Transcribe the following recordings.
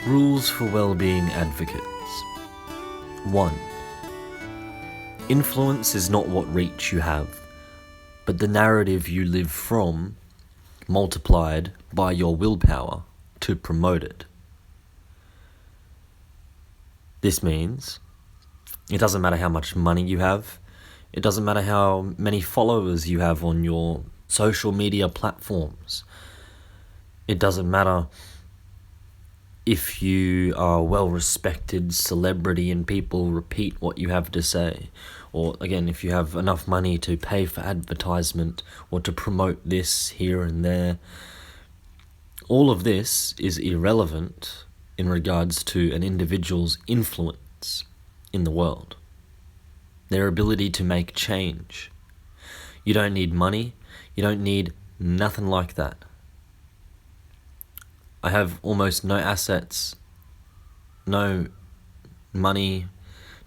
Rules for Wellbeing Advocates. 1. Influence is not what reach you have, but the narrative you live from, multiplied by your willpower to promote it. This means it doesn't matter how much money you have, it doesn't matter how many followers you have on your social media platforms, it doesn't matter if you are a well-respected celebrity and people repeat what you have to say, or again, if you have enough money to pay for advertisement or to promote this here and there. All of this is irrelevant in regards to an individual's influence in the world, their ability to make change. You don't need money, you don't need nothing like that. I have almost no assets, no money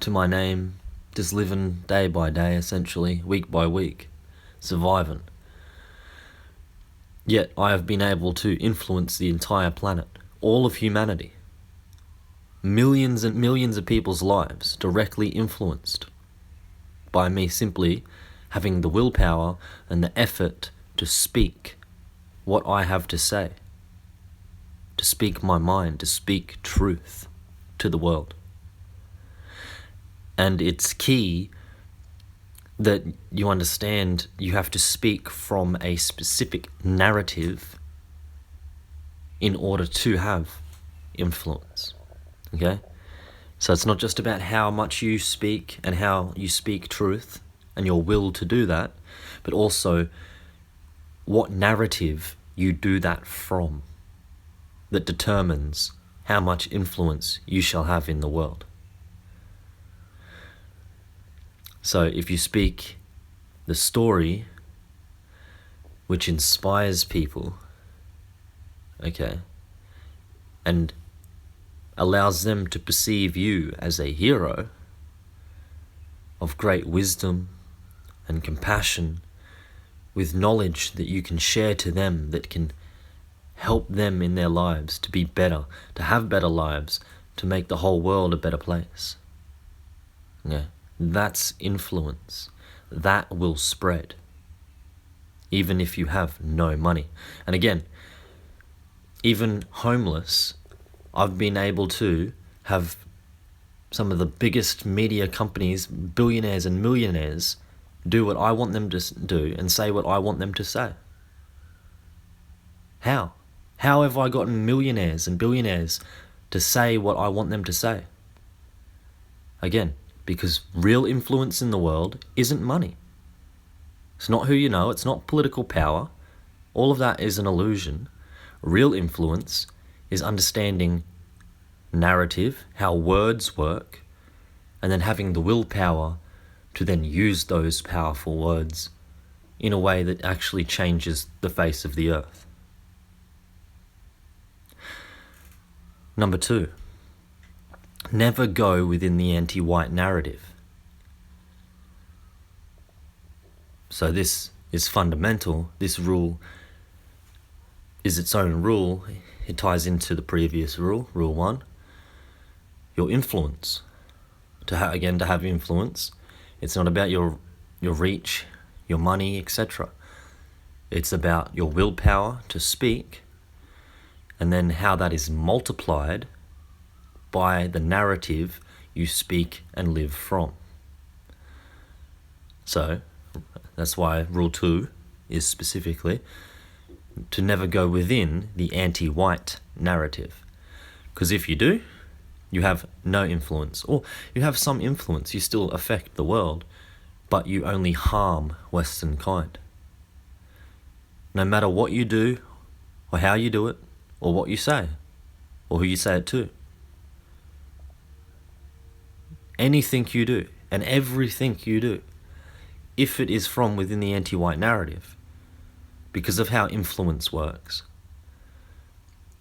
to my name, just living day by day, essentially, week by week, surviving. Yet I have been able to influence the entire planet, all of humanity. Millions and millions of people's lives directly influenced by me simply having the willpower and the effort to speak what I have to say. To speak my mind, to speak truth to the world. And it's key that you understand you have to speak from a specific narrative in order to have influence. Okay? So it's not just about how much you speak and how you speak truth and your will to do that, but also what narrative you do that from, that determines how much influence you shall have in the world. So if you speak the story which inspires people, okay, and allows them to perceive you as a hero of great wisdom and compassion, with knowledge that you can share to them that can help them in their lives to be better, to have better lives, to make the whole world a better place. Yeah, that's influence. That will spread, even if you have no money. And again, even homeless, I've been able to have some of the biggest media companies, billionaires and millionaires, do what I want them to do and say what I want them to say. How? How have I gotten millionaires and billionaires to say what I want them to say? Again, because real influence in the world isn't money. It's not who you know, it's not political power. All of that is an illusion. Real influence is understanding narrative, how words work, and then having the willpower to then use those powerful words in a way that actually changes the face of the earth. Number 2, never go within the anti-white narrative. So this is fundamental. This rule is its own rule. It ties into the previous rule, rule 1. Your influence. To have influence, it's not about your reach, your money, etc. It's about your willpower to speak, and then how that is multiplied by the narrative you speak and live from. So, that's why rule 2 is specifically to never go within the anti-white narrative. Because if you do, you have no influence, or you have some influence, you still affect the world, but you only harm Western kind. No matter what you do, or how you do it, or what you say, or who you say it to. Anything you do, and everything you do, if it is from within the anti-white narrative, because of how influence works,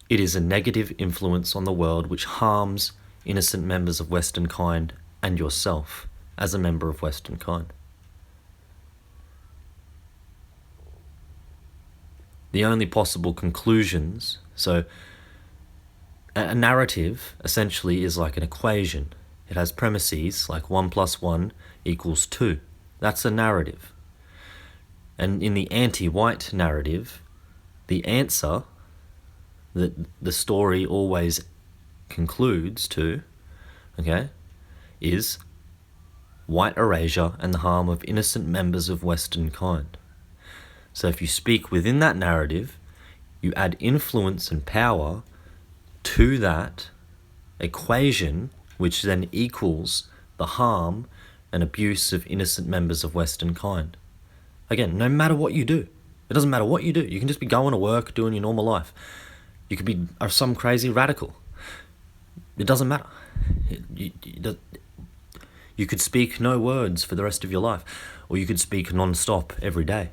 it is a negative influence on the world which harms innocent members of Western kind and yourself as a member of Western kind. The only possible conclusions, so A narrative essentially is like an equation. It has premises like 1 + 1 = 2. That's a narrative. And in the anti-white narrative, the answer that the story always concludes to, is white erasure and the harm of innocent members of Western kind. So if you speak within that narrative, you add influence and power to that equation, which then equals the harm and abuse of innocent members of Western kind. Again, no matter what you do, it doesn't matter what you do. You can just be going to work, doing your normal life. You could be some crazy radical. It doesn't matter. You could speak no words for the rest of your life, or you could speak non-stop every day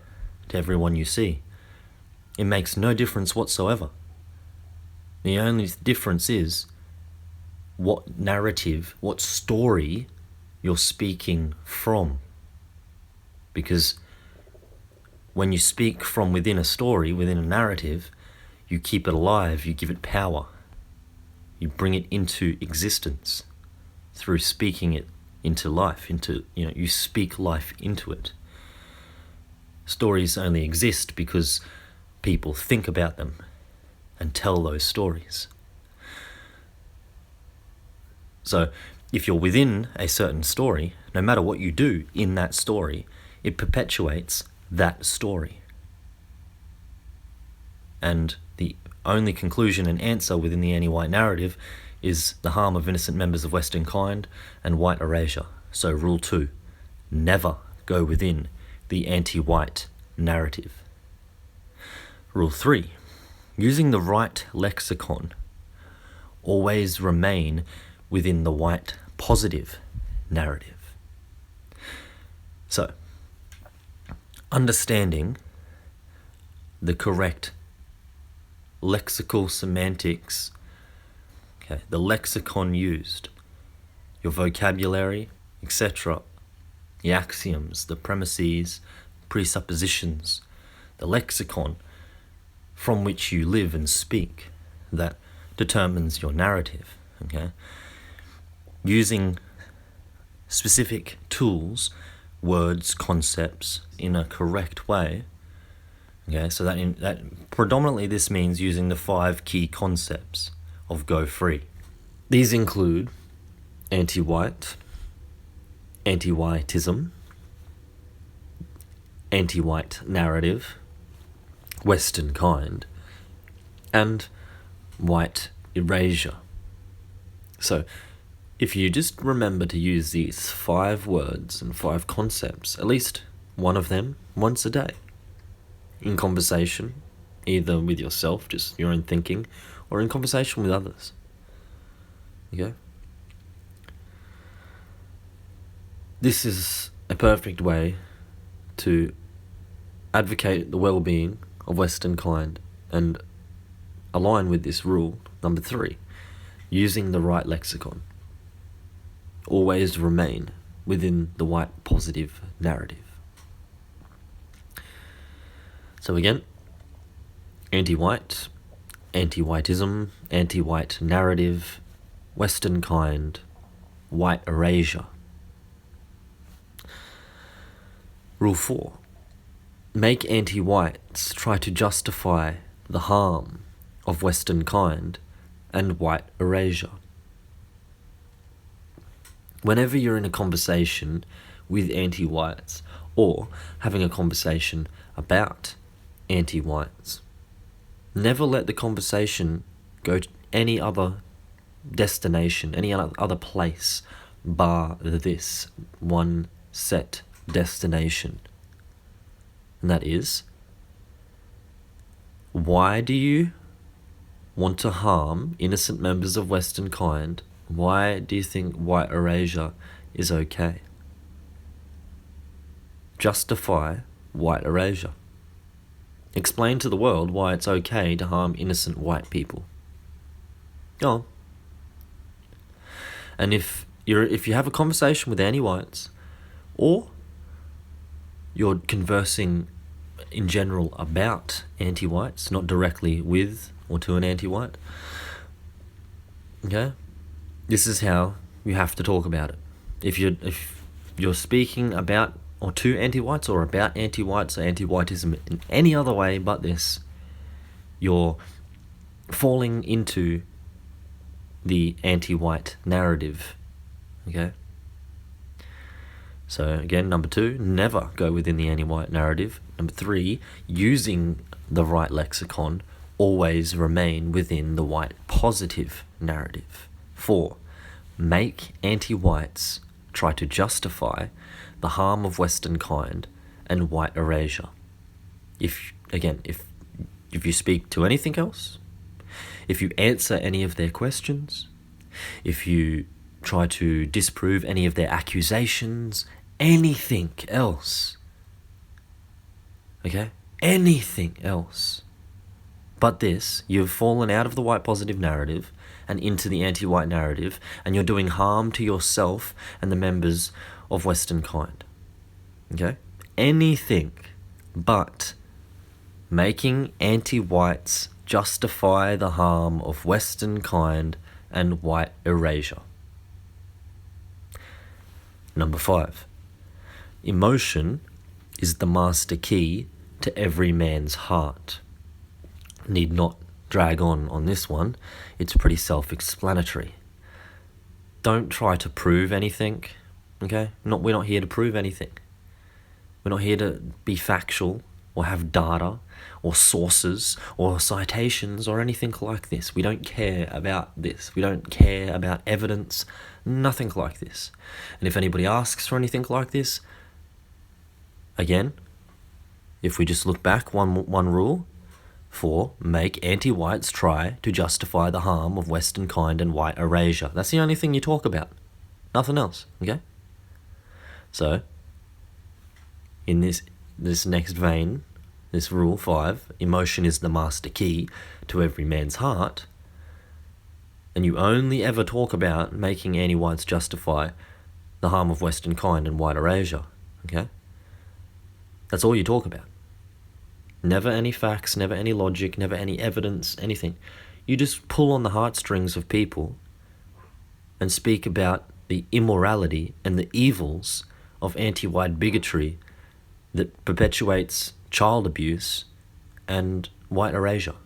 to everyone you see. It makes no difference whatsoever. The only difference is what narrative, what story you're speaking from. Because when you speak from within a story, within a narrative, you keep it alive, you give it power. You bring it into existence through speaking it into life, you speak life into it. Stories only exist because people think about them and tell those stories. So if you're within a certain story, no matter what you do in that story, it perpetuates that story. And the only conclusion and answer within the anti-white narrative is the harm of innocent members of Western kind and white erasure. So rule 2, never go within the anti-white narrative. Rule 3, using the right lexicon, always remain within the white positive narrative. So, understanding the correct lexical semantics, the lexicon used, your vocabulary, etc., the axioms, the premises, presuppositions, the lexicon from which you live and speak, that determines your narrative. Using specific tools, words, concepts in a correct way. So that predominantly this means using the 5 key concepts of Go Free. These include anti-white, anti-whiteism, anti-white narrative, Western kind, and white erasure. So if you just remember to use these 5 words and 5 concepts, at least one of them once a day, in conversation, either with yourself, just your own thinking, or in conversation with others. This is a perfect way to advocate the well-being of Western kind and align with this rule, number 3, using the right lexicon. Always remain within the white positive narrative. So again, anti-white, anti-whiteism, anti-white narrative, Western kind, white erasure. Rule 4. Make anti-whites try to justify the harm of Western kind and white erasure. Whenever you're in a conversation with anti-whites or having a conversation about anti-whites, never let the conversation go to any other destination, any other place, bar this one set destination. And that is, why do you want to harm innocent members of Western kind? Why do you think white erasure is okay? Justify white erasure. Explain to the world why it's okay to harm innocent white people. Go on. And if you have a conversation with anti-whites, or you're conversing in general about anti-whites, not directly with or to an anti-white, Okay? This is how you have to talk about it. If you're speaking about or to anti-whites or about anti-whites or anti-whiteism in any other way but this, you're falling into the anti-white narrative. Okay? So again, number 2, never go within the anti-white narrative. Number 3, using the right lexicon, always remain within the white positive narrative. 4, make anti-whites try to justify the harm of Western kind and white erasure. If you speak to anything else, if you answer any of their questions, if you try to disprove any of their accusations, anything else, okay? Anything else but this, you've fallen out of the white positive narrative and into the anti-white narrative, and you're doing harm to yourself and the members of Western kind. Okay? Anything but making anti-whites justify the harm of Western kind and white erasure. Number 5. Emotion is the master key to every man's heart. Need not drag on this one. It's pretty self-explanatory. Don't try to prove anything, okay? We're not here to prove anything. We're not here to be factual or have data or sources or citations or anything like this. We don't care about this. We don't care about evidence, nothing like this. And if anybody asks for anything like this, again, if we just look back, one rule, 4, make anti-whites try to justify the harm of Western kind and white erasure. That's the only thing you talk about. Nothing else, okay? So, in this next vein, this rule 5, emotion is the master key to every man's heart, and you only ever talk about making anti-whites justify the harm of Western kind and white erasure, okay? That's all you talk about. Never any facts, never any logic, never any evidence, anything. You just pull on the heartstrings of people and speak about the immorality and the evils of anti-white bigotry that perpetuates child abuse and white erasure.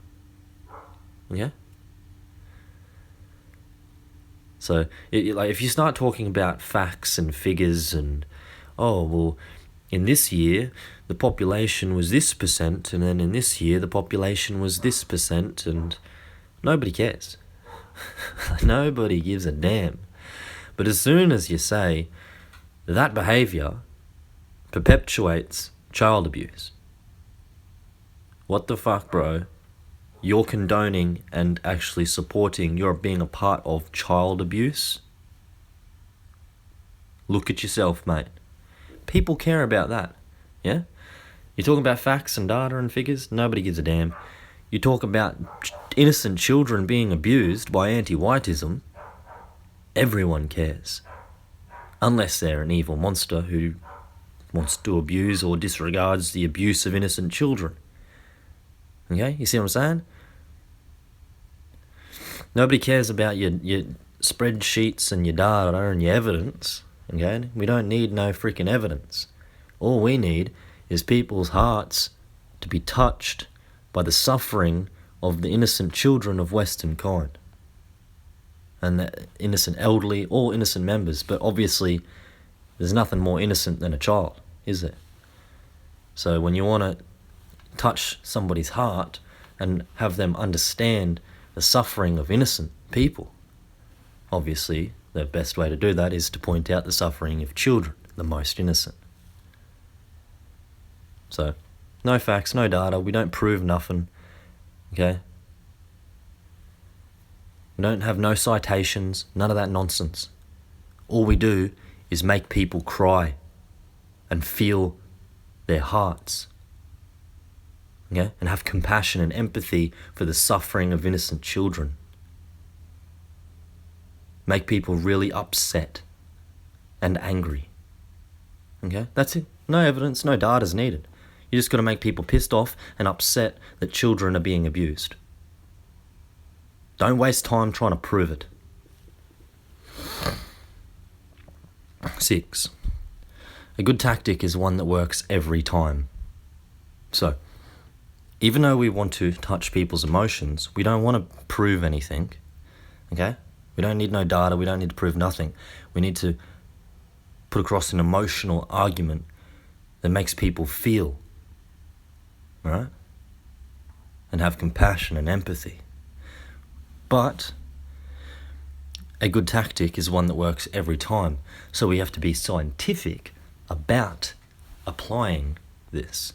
Yeah? So, if you start talking about facts and figures and, in this year, the population was this percent, and then in this year, the population was this percent, and nobody cares. Nobody gives a damn. But as soon as you say that behaviour perpetuates child abuse, what the fuck, bro? You're condoning and actually supporting, you're being a part of child abuse? Look at yourself, mate. People care about that, yeah? You're talking about facts and data and figures, nobody gives a damn. You talk about innocent children being abused by anti-whiteism, everyone cares. Unless they're an evil monster who wants to abuse or disregards the abuse of innocent children. Okay, you see what I'm saying? Nobody cares about your spreadsheets and your data and your evidence. Okay, we don't need no freaking evidence. All we need is people's hearts to be touched by the suffering of the innocent children of Western kind. And the innocent elderly, all innocent members. But obviously, there's nothing more innocent than a child, is there? So when you want to touch somebody's heart and have them understand the suffering of innocent people, obviously, the best way to do that is to point out the suffering of children, the most innocent. So, no facts, no data, we don't prove nothing, okay? We don't have no citations, none of that nonsense. All we do is make people cry and feel their hearts, okay? And have compassion and empathy for the suffering of innocent children. Make people really upset and angry. Okay? That's it. No evidence, no data's needed. You just got to make people pissed off and upset that children are being abused. Don't waste time trying to prove it. 6. A good tactic is one that works every time. So, even though we want to touch people's emotions, we don't want to prove anything, okay? We don't need no data, we don't need to prove nothing. We need to put across an emotional argument that makes people feel, right? And have compassion and empathy. But a good tactic is one that works every time. So we have to be scientific about applying this.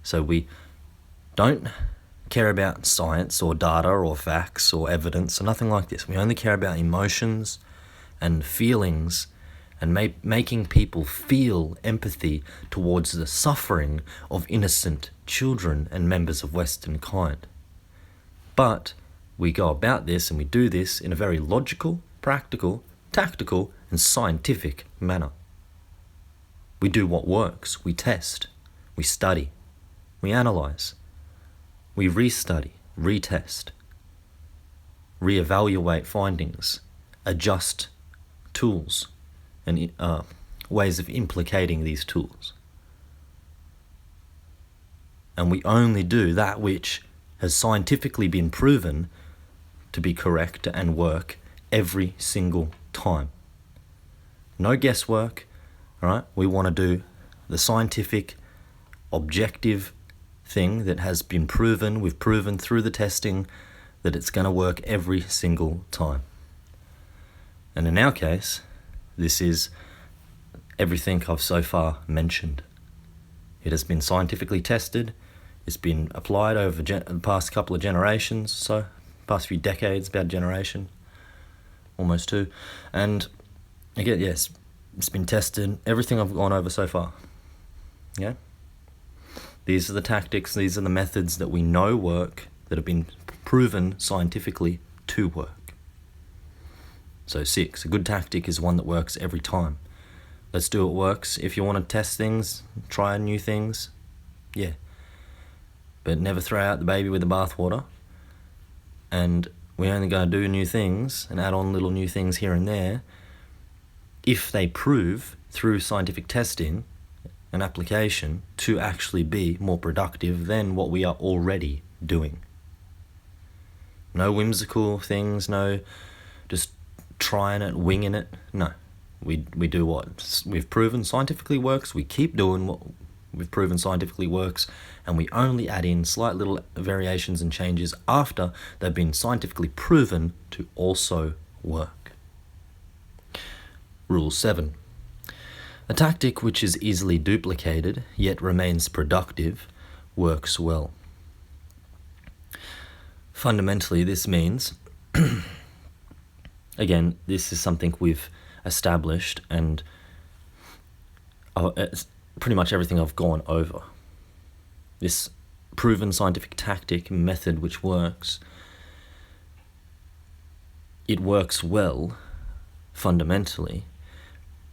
So we don't care about science or data or facts or evidence or nothing like this. We only care about emotions and feelings and making people feel empathy towards the suffering of innocent children and members of Western kind. But we go about this and we do this in a very logical, practical, tactical, and scientific manner. We do what works. We test. We study. We analyze. We restudy, retest, reevaluate findings, adjust tools and ways of implicating these tools. And we only do that which has scientifically been proven to be correct and work every single time. No guesswork, all right? We want to do the scientific, objective thing that has been proven. We've proven through the testing that it's going to work every single time. And in our case, this is everything I've so far mentioned. It has been scientifically tested. It's been applied over the past couple of generations, so past few decades, about a generation, almost two. And again, yes, it's been tested. Everything I've gone over so far. Yeah. These are the tactics, these are the methods that we know work, that have been proven scientifically to work. So 6, a good tactic is one that works every time. Let's do what works. If you want to test things, try new things, yeah. But never throw out the baby with the bathwater. And we're only going to do new things and add on little new things here and there if they prove through scientific testing an application to actually be more productive than what we are already doing. No whimsical things, no just trying it, winging it. No, we do what we've proven scientifically works. We keep doing what we've proven scientifically works, and we only add in slight little variations and changes after they've been scientifically proven to also work. Rule 7. A tactic which is easily duplicated, yet remains productive, works well. Fundamentally, this means, again, this is something we've established and pretty much everything I've gone over. This proven scientific tactic, method which works, it works well, fundamentally,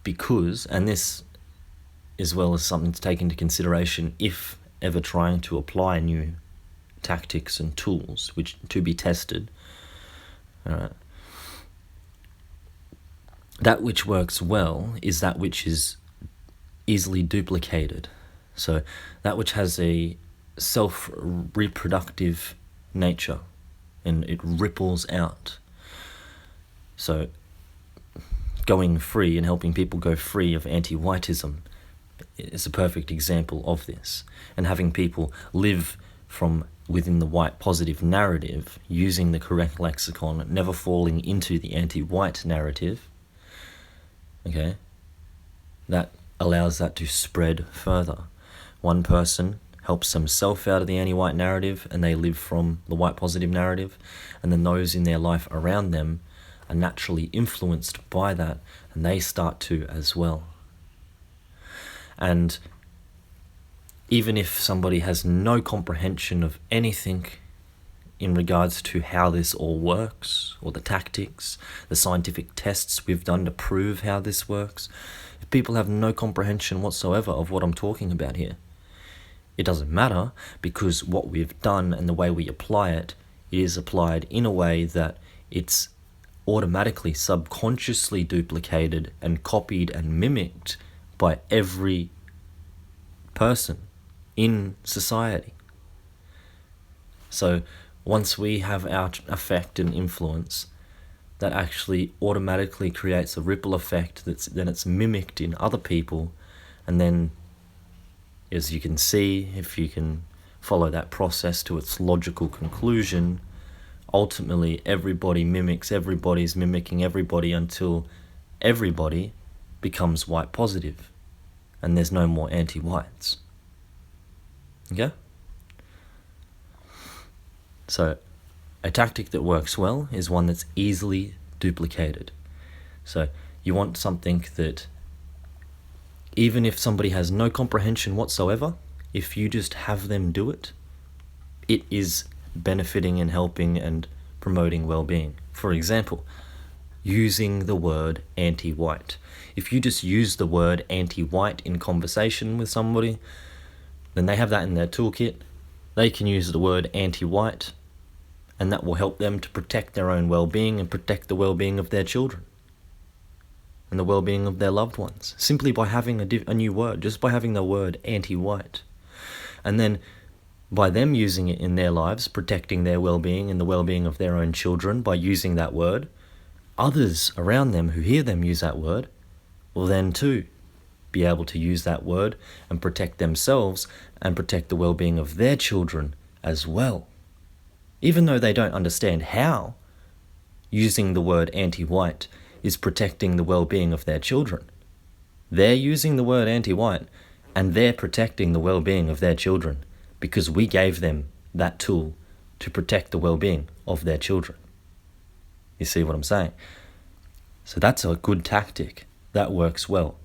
because, and this as well as something to take into consideration if ever trying to apply new tactics and tools which to be tested, that which works well is that which is easily duplicated. So that which has a self-reproductive nature and it ripples out. So going free and helping people go free of anti-whiteism is a perfect example of this. And having people live from within the white positive narrative, using the correct lexicon, never falling into the anti-white narrative, okay, that allows that to spread further. One person helps themselves out of the anti-white narrative and they live from the white positive narrative, and then those in their life around them are naturally influenced by that, and they start to as well. And even if somebody has no comprehension of anything in regards to how this all works, or the tactics, the scientific tests we've done to prove how this works, if people have no comprehension whatsoever of what I'm talking about here, it doesn't matter, because what we've done and the way we apply it is applied in a way that it's automatically, subconsciously duplicated and copied and mimicked by every person in society. So once we have our effect and influence, that actually automatically creates a ripple effect then it's mimicked in other people, and then, as you can see, if you can follow that process to its logical conclusion, ultimately everybody mimics everybody's mimicking everybody until everybody becomes white positive and there's no more anti-whites. Okay? So a tactic that works well is one that's easily duplicated. So you want something that, even if somebody has no comprehension whatsoever, if you just have them do it, it is benefiting and helping and promoting well-being. For example, using the word anti-white. If you just use the word anti-white in conversation with somebody, then they have that in their toolkit. They can use the word anti-white, and that will help them to protect their own well-being and protect the well-being of their children and the well-being of their loved ones, simply by having a new word, just by having the word anti-white. And then by them using it in their lives, protecting their well-being and the well-being of their own children by using that word, others around them who hear them use that word will then too be able to use that word and protect themselves and protect the well-being of their children as well. Even though they don't understand how using the word anti-white is protecting the well-being of their children, they're using the word anti-white and they're protecting the well-being of their children because we gave them that tool to protect the well-being of their children. You see what I'm saying? So that's a good tactic. That works well.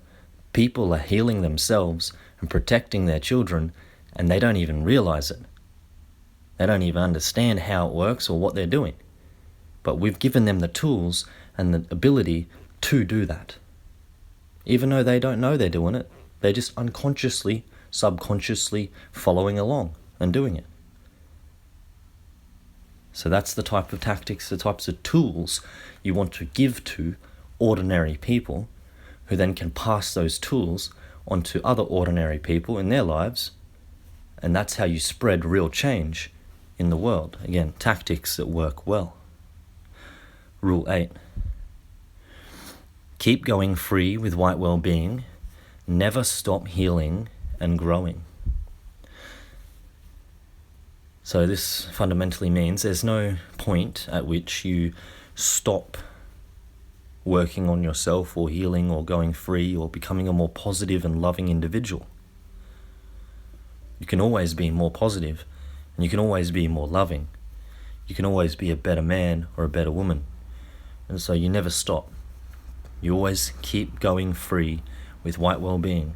People are healing themselves and protecting their children, and they don't even realize it. They don't even understand how it works or what they're doing. But we've given them the tools and the ability to do that. Even though they don't know they're doing it, they're just unconsciously, subconsciously following along and doing it. So that's the type of tactics, the types of tools you want to give to ordinary people, who then can pass those tools onto other ordinary people in their lives, and that's how you spread real change in the world. Again, tactics that work well. Rule 8. Keep going free with white well-being. Never stop healing and growing. So this fundamentally means there's no point at which you stop working on yourself or healing or going free or becoming a more positive and loving individual. You can always be more positive, and you can always be more loving. You can always be a better man or a better woman. And so you never stop. You always keep going free with white well-being.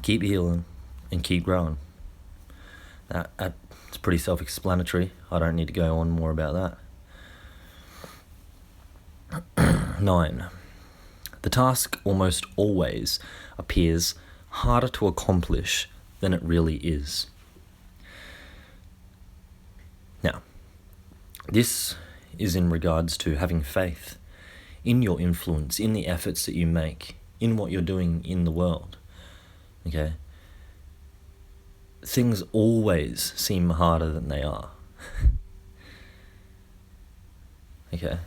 Keep healing and keep growing. It's pretty self-explanatory. I don't need to go on more about that. 9. The task almost always appears harder to accomplish than it really is. Now, this is in regards to having faith in your influence, in the efforts that you make, in what you're doing in the world. Okay? Things always seem harder than they are. Okay?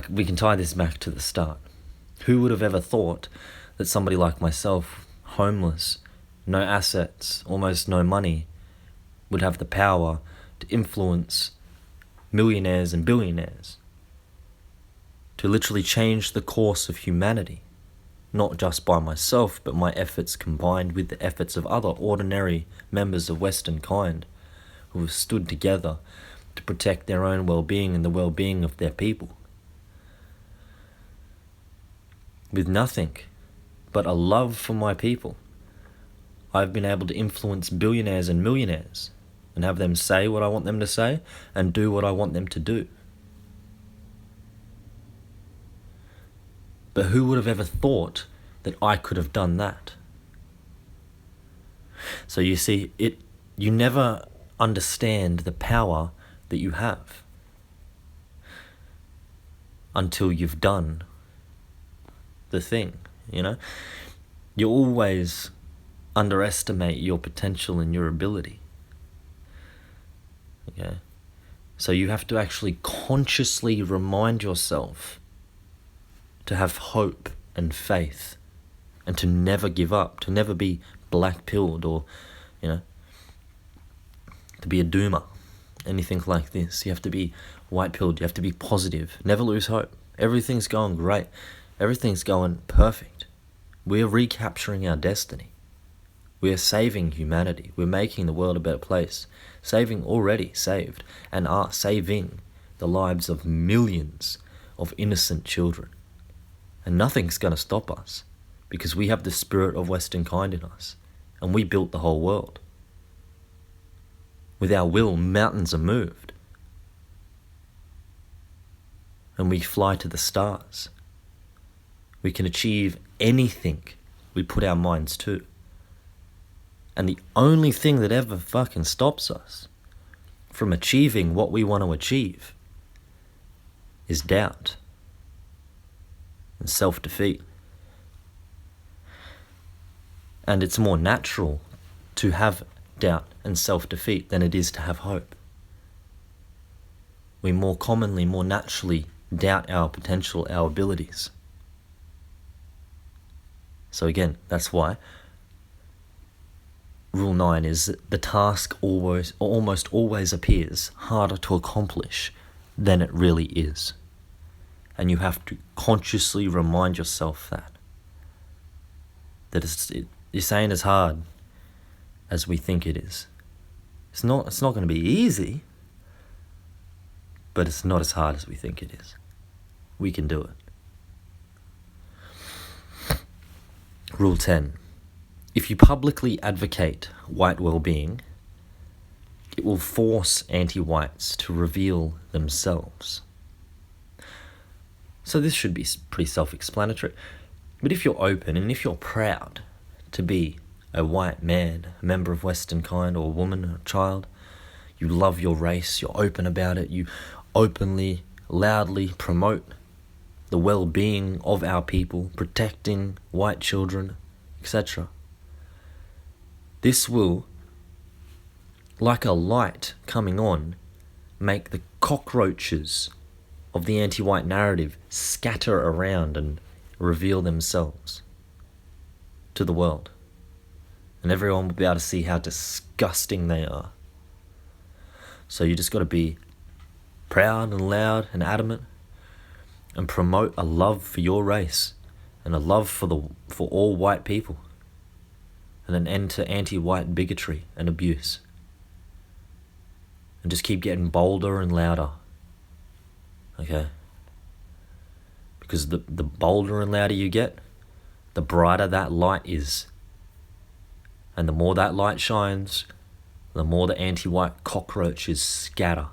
We can tie this back to the start. Who would have ever thought that somebody like myself, homeless, no assets, almost no money, would have the power to influence millionaires and billionaires, to literally change the course of humanity, not just by myself, but my efforts combined with the efforts of other ordinary members of Western kind who have stood together to protect their own well-being and the well-being of their people. With nothing but a love for my people, I've been able to influence billionaires and millionaires and have them say what I want them to say and do what I want them to do. But who would have ever thought that I could have done that? So you see, you never understand the power that you have. until you've done the thing, you know? You always underestimate your potential and your ability. Okay? So you have to actually consciously remind yourself to have hope and faith and to never give up, to never be black-pilled or, to be a doomer, anything like this. You have to be white-pilled, you have to be positive, never lose hope. Everything's going great. Everything's going perfect. We're recapturing our destiny. We're saving humanity. We're making the world a better place. Already saved, and are saving the lives of millions of innocent children. And nothing's going to stop us, because we have the spirit of Western kind in us, and we built the whole world. With our will, mountains are moved. And we fly to the stars. We can achieve anything we put our minds to. And the only thing that ever fucking stops us from achieving what we want to achieve is doubt and self-defeat. And it's more natural to have doubt and self-defeat than it is to have hope. We more naturally doubt our potential, our abilities. So again, that's why Rule 9 is that the task almost always appears harder to accomplish than it really is. And you have to consciously remind yourself that this ain't as hard as we think it is. It's not going to be easy, but it's not as hard as we think it is. We can do it. Rule 10. If you publicly advocate white well-being, it will force anti-whites to reveal themselves. So this should be pretty self-explanatory. But if you're open and if you're proud to be a white man, a member of Western kind, or a woman, or a child, you love your race, you're open about it, you openly, loudly promote the well-being of our people, protecting white children, etc. This will, like a light coming on, make the cockroaches of the anti-white narrative scatter around and reveal themselves to the world. And everyone will be able to see how disgusting they are. So you just got to be proud and loud and adamant and promote a love for your race and a love for all white people, and an end to anti-white bigotry and abuse. And just keep getting bolder and louder. Okay? Because the bolder and louder you get, the brighter that light is. And the more that light shines, the more the anti-white cockroaches scatter.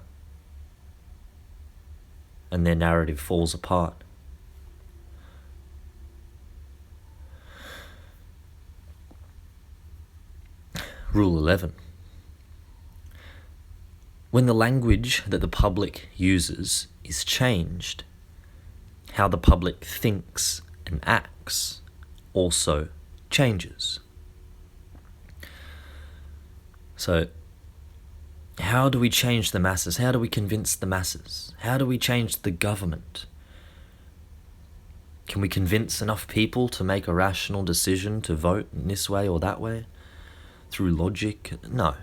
And their narrative falls apart. Rule 11. When the language that the public uses is changed, how the public thinks and acts also changes. So, how do we change the masses? How do we convince the masses? How do we change the government? Can we convince enough people to make a rational decision to vote in this way or that way? Through logic? No.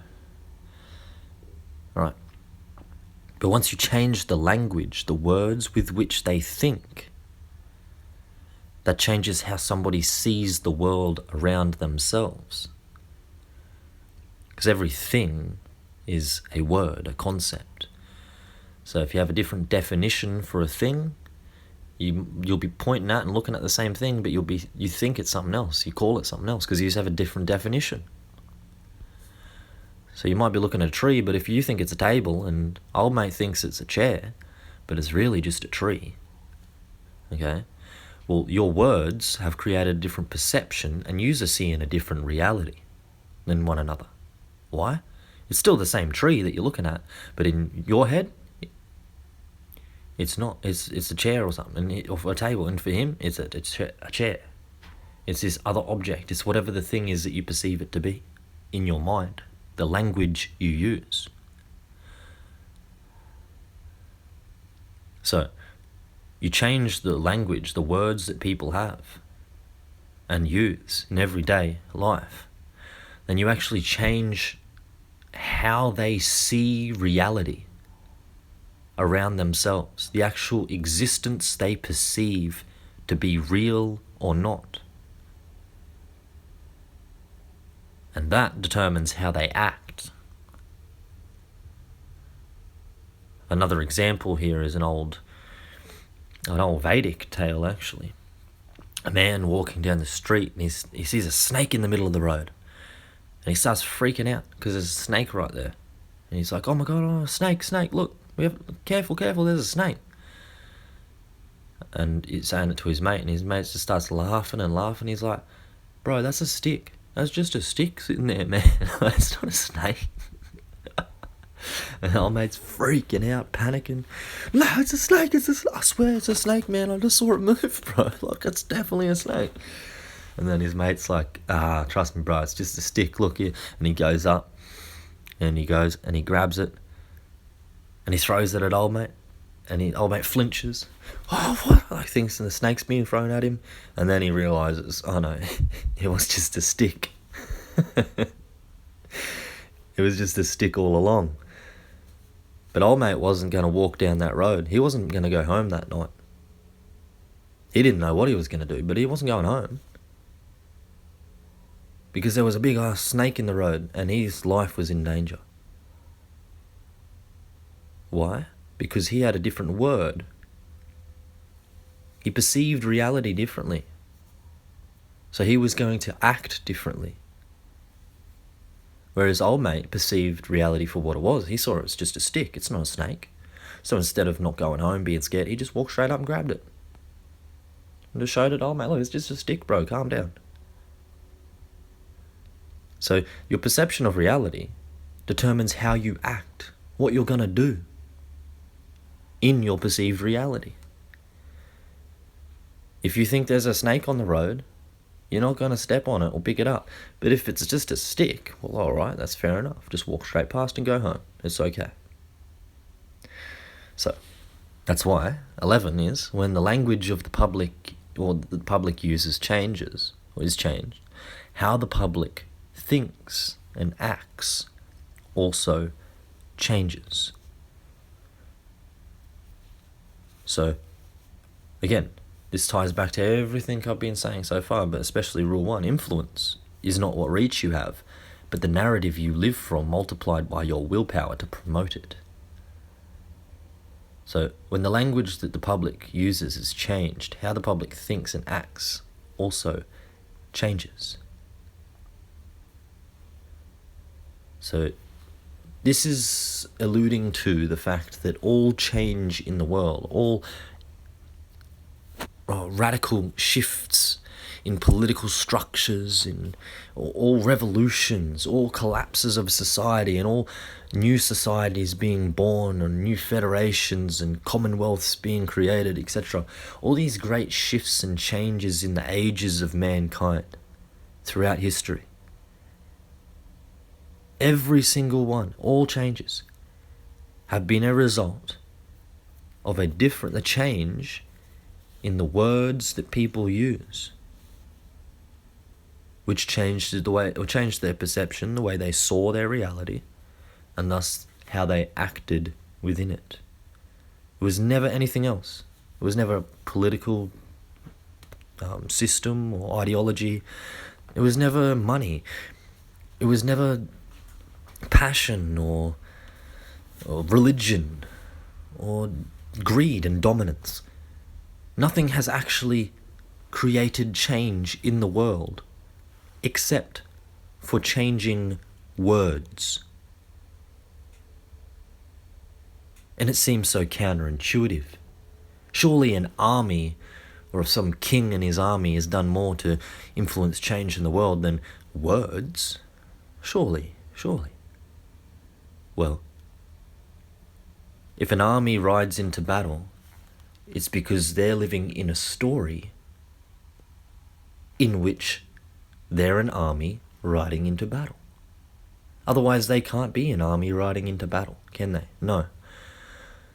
Right. But once you change the language, the words with which they think, that changes how somebody sees the world around themselves. Because everything is a word, a concept. So if you have a different definition for a thing, you'll be pointing at and looking at the same thing, but you think it's something else. You call it something else because you just have a different definition. So you might be looking at a tree, but if you think it's a table and old mate thinks it's a chair, but it's really just a tree, okay? Well, your words have created a different perception and you are seeing a different reality than one another. Why? It's still the same tree that you're looking at, but in your head, It's not. It's a chair or something, or a table. And for him, it's a chair. It's this other object. It's whatever the thing is that you perceive it to be in your mind, the language you use. So, you change the language, the words that people have and use in everyday life, then you actually change how they see reality around themselves, the actual existence they perceive to be real or not. And that determines how they act. Another example here is an old Vedic tale, actually. A man walking down the street, and he sees a snake in the middle of the road. And he starts freaking out because there's a snake right there. And he's like, oh my God, oh, snake, look, careful, there's a snake. And he's saying it to his mate, and his mate just starts laughing. He's like, bro, that's a stick. That's just a stick sitting there, man. It's not a snake. And the old mate's freaking out, panicking. No, it's a snake. I swear it's a snake, man. I just saw it move, bro. Like, it's definitely a snake. And then his mate's like, trust me, bro, it's just a stick. Look here. And he goes up, and he goes, and he grabs it, and he throws it at old mate. And old mate flinches. Oh, what? Like, thinks the snake's being thrown at him. And then he realises, oh no, it was just a stick. It was just a stick all along. But old mate wasn't going to walk down that road. He wasn't going to go home that night. He didn't know what he was going to do, but he wasn't going home. Because there was a big ass snake in the road, and his life was in danger. Why? Because he had a different word. He perceived reality differently. So he was going to act differently. Whereas old mate perceived reality for what it was. He saw it as just a stick. It's not a snake. So instead of not going home, being scared, he just walked straight up and grabbed it. And just showed it, old mate, look, it's just a stick, bro, calm down. So your perception of reality determines how you act, what you're going to do in your perceived reality. If you think there's a snake on the road, you're not going to step on it or pick it up. But if it's just a stick, well, all right, that's fair enough. Just walk straight past and go home. It's okay. So that's why 11 is when the language of the public or the public uses changes or is changed, how the public thinks and acts also changes. So again, this ties back to everything I've been saying so far, but especially rule 1, influence is not what reach you have, but the narrative you live from multiplied by your willpower to promote it. So when the language that the public uses is changed, how the public thinks and acts also changes. So this is alluding to the fact that all change in the world, all radical shifts in political structures, in all revolutions, all collapses of society, and all new societies being born, and new federations and commonwealths being created, etc. All these great shifts and changes in the ages of mankind throughout history. Every single one, all changes, have been a result of a change in the words that people use, which changed their perception, the way they saw their reality, and thus how they acted within it. It was never anything else. It was never a political system or ideology. It was never money. It was never passion or religion or greed and dominance. Nothing has actually created change in the world except for changing words. And it seems so counterintuitive. Surely an army or some king and his army has done more to influence change in the world than words. Surely. Well, if an army rides into battle It's because they're living in a story in which they're an army riding into battle. Otherwise, they can't be an army riding into battle, can they? No.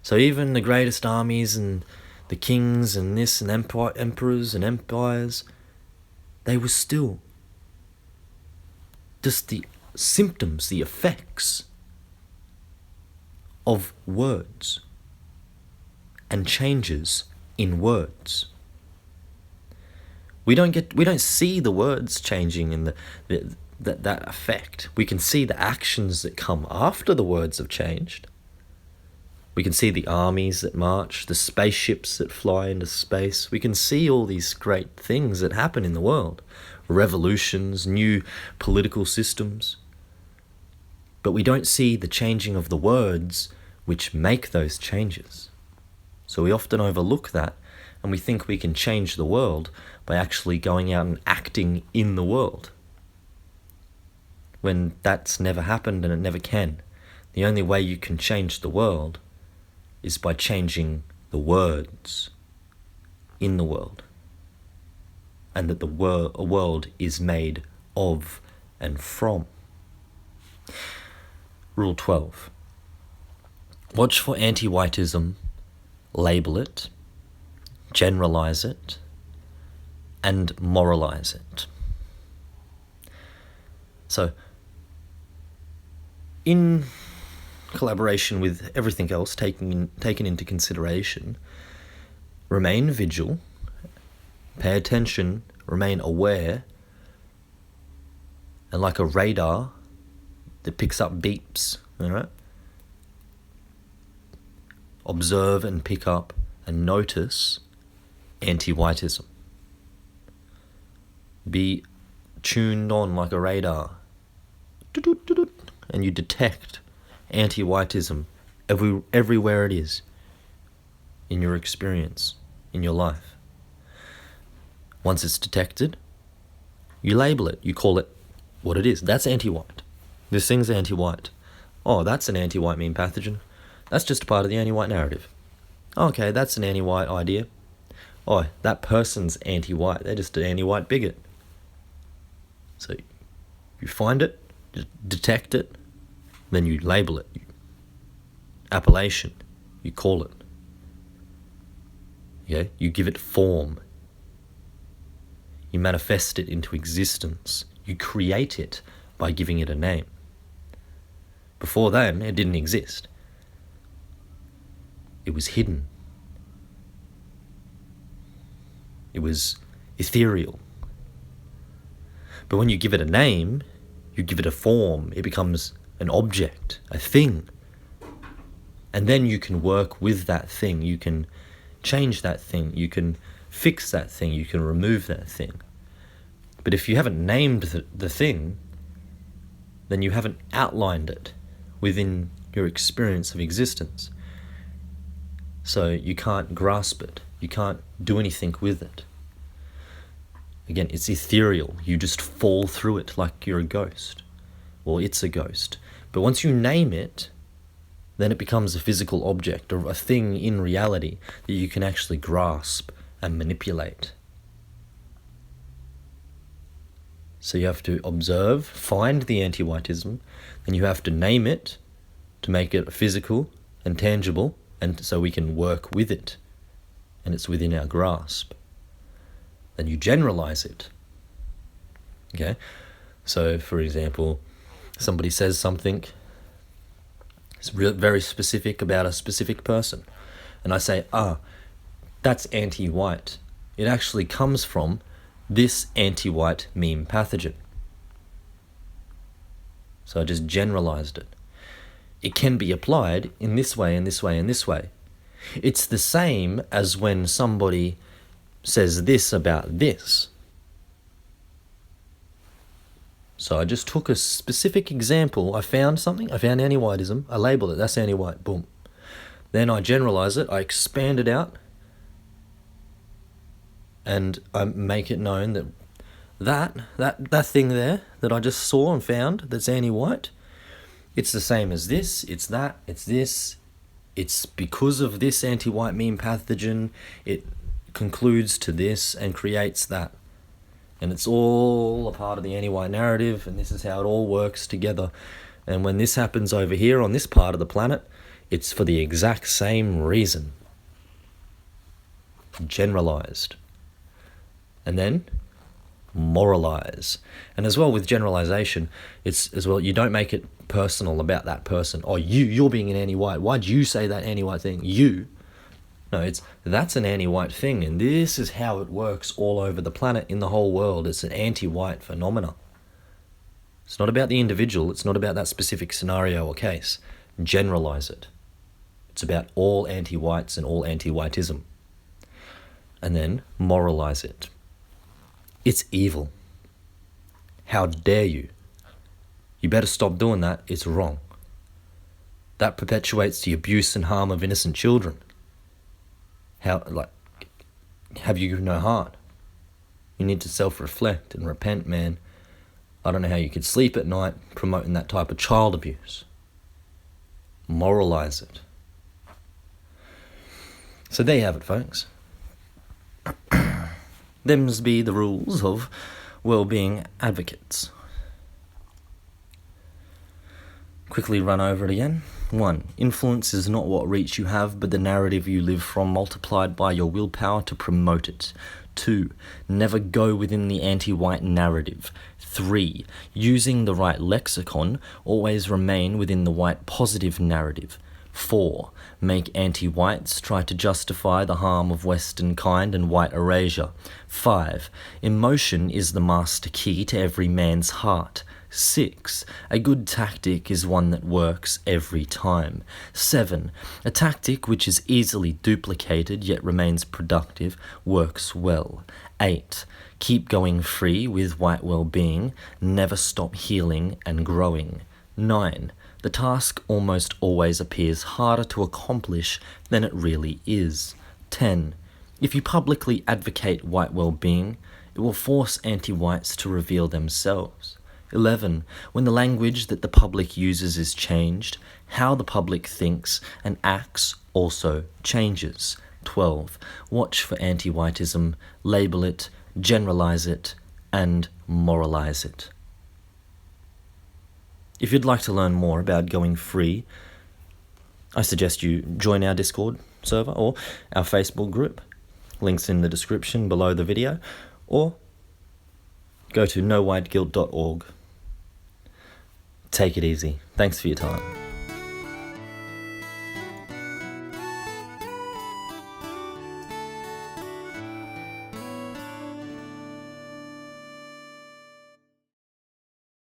So even the greatest armies and the kings and this and emperors and empires, they were still just the symptoms, the effects of words and changes in words. We don't see the words changing in that effect. We can see the actions that come after the words have changed. We can see the armies that march, the spaceships that fly into space. We can see all these great things that happen in the world. Revolutions, new political systems. But we don't see the changing of the words which make those changes. So we often overlook that, and we think we can change the world by actually going out and acting in the world, when that's never happened and it never can. The only way you can change the world is by changing the words in the world, and that a world is made of and from. Rule 12. Watch for anti-whiteism, label it, generalize it, and moralize it. So, in collaboration with everything else taken into consideration, remain vigilant, pay attention, remain aware, and like a radar that picks up beeps, all right? Observe and pick up and notice anti-whiteism. Be tuned on like a radar, and you detect anti-whiteism everywhere it is in your experience, in your life. Once it's detected, you label it, you call it what it is. That's anti-white. This thing's anti-white. Oh, that's an anti-white meme pathogen. That's just a part of the anti-white narrative. Okay, that's an anti-white idea. Oh, that person's anti-white. They're just an anti-white bigot. So you find it, you detect it, then you label it. Appellation, you call it. Okay? You give it form. You manifest it into existence. You create it by giving it a name. Before then, it didn't exist. It was hidden. It was ethereal. But when you give it a name, you give it a form, it becomes an object, a thing. And then you can work with that thing. You can change that thing. You can fix that thing. You can remove that thing. But if you haven't named the thing, then you haven't outlined it within your experience of existence. So you can't grasp it. You can't do anything with it. Again, it's ethereal. You just fall through it like you're a ghost. Well, it's a ghost. But once you name it, then it becomes a physical object or a thing in reality that you can actually grasp and manipulate. So you have to observe, find the anti-whiteism, then you have to name it to make it physical and tangible, and so we can work with it, and it's within our grasp. Then you generalize it. Okay? So, for example, somebody says something very specific about a specific person, and I say, that's anti-white. It actually comes from this anti-white meme pathogen. So I just generalized it. It can be applied in this way, and this way, and this way. It's the same as when somebody says this about this. So I just took a specific example. I found something. I found anti-whiteism. I labeled it. That's anti-white. Boom. Then I generalize it. I expand it out. And I make it known that thing there that I just saw and found that's anti-white, it's the same as this, it's that, it's this, it's because of this anti-white meme pathogen, it concludes to this and creates that. And it's all a part of the anti-white narrative, and this is how it all works together. And when this happens over here on this part of the planet, it's for the exact same reason. Generalized. And then moralize. And as well with generalization, it's as well, you don't make it personal about that person. Oh, you're being an anti-white. Why'd you say that anti-white thing? You. No, that's an anti-white thing, and this is how it works all over the planet, in the whole world. It's an anti-white phenomena. It's not about the individual. It's not about that specific scenario or case. Generalize it. It's about all anti-whites and all anti-whiteism. And then moralize it. It's evil. How dare you? You better stop doing that. It's wrong. That perpetuates the abuse and harm of innocent children. Have you no heart? You need to self-reflect and repent, man. I don't know how you could sleep at night promoting that type of child abuse. Moralize it. So there you have it, folks. Them's be the rules of well-being advocates. Quickly run over it again. 1. Influence is not what reach you have, but the narrative you live from, multiplied by your willpower to promote it. 2. Never go within the anti-white narrative. 3. Using the right lexicon, always remain within the white positive narrative. 4. Make anti-whites try to justify the harm of Western kind and white erasure. 5. Emotion is the master key to every man's heart. 6. A good tactic is one that works every time. 7. A tactic which is easily duplicated yet remains productive works well. 8. Keep going free with white well-being. Never stop healing and growing. 9. The task almost always appears harder to accomplish than it really is. 10. If you publicly advocate white well-being, it will force anti-whites to reveal themselves. 11. When the language that the public uses is changed, how the public thinks and acts also changes. 12. Watch for anti-whiteism, label it, generalize it, and moralize it. If you'd like to learn more about going free, I suggest you join our Discord server or our Facebook group. Links in the description below the video, or go to nowhiteguilt.org. Take it easy. Thanks for your time.